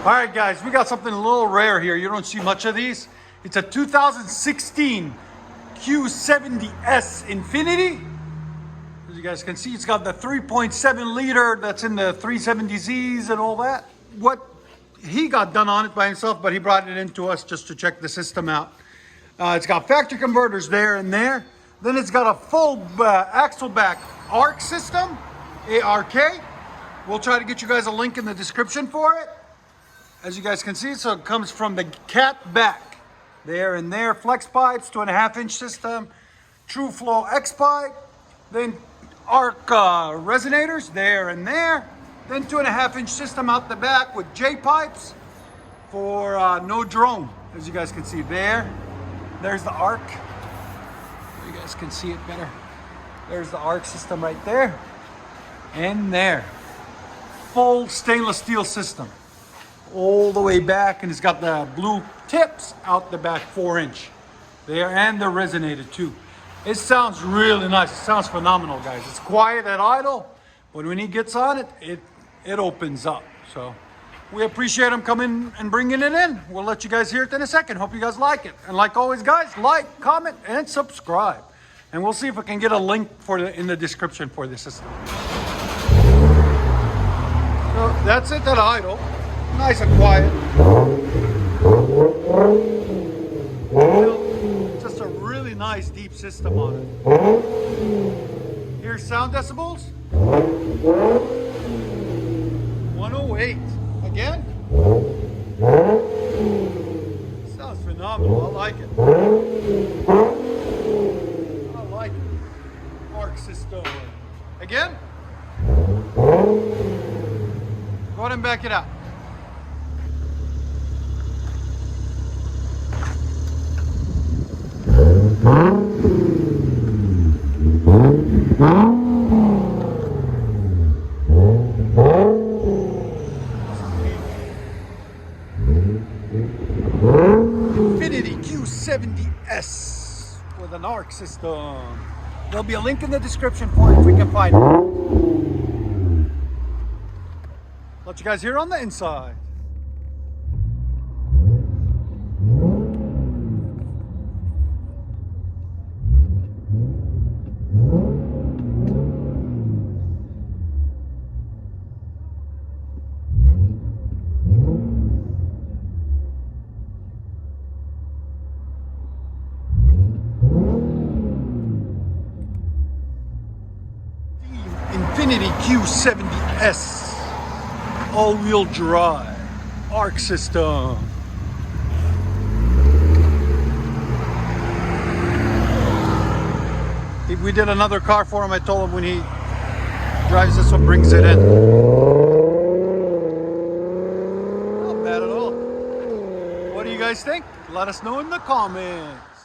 All right, guys, we got something a little rare here. You don't see much of these. It's a 2016 Q70 S Infiniti. As you guys can see, it's got the 3.7 liter that's in the 370Zs and all that. What he got done on it by himself, but he brought it into us just to check the system out. It's got factory converters there and there. Then it's got a full axle back ARC system, ARK. We'll try to get you guys a link in the description for it. As you guys can see, so it comes from the cat back. There and there, flex pipes, 2.5-inch system, True Flow X pipe, then ARC resonators there and there, then 2.5-inch system out the back with J pipes for no drone. As you guys can see there, there's the ARC. You guys can see it better. There's the ARC system right there and there. Full stainless steel system all the way back, and it's got the blue tips out the back, 4-inch there, and the resonator too. It sounds really nice. It sounds phenomenal, guys. It's quiet at idle, but when he gets on it, it opens up. So we appreciate him coming and bringing it in. We'll let you guys hear it in a second. Hope you guys like it. And like always, guys, like, comment, and subscribe. And we'll see if we can get a link in the description for this system. So that's it at idle. Nice and quiet. Just a really nice deep system on it. Here's sound decibels. 108. Again. Sounds phenomenal. I like it. I like it. ARC system. Again. Go ahead and back it out. Infiniti Q70 S with an ARC system. There'll be a link in the description for it if we can find it. Let you guys hear on the inside. Infiniti Q70 S, all-wheel drive, ARC system. If we did another car for him, I told him when he drives this one, brings it in. Not bad at all. What do you guys think? Let us know in the comments.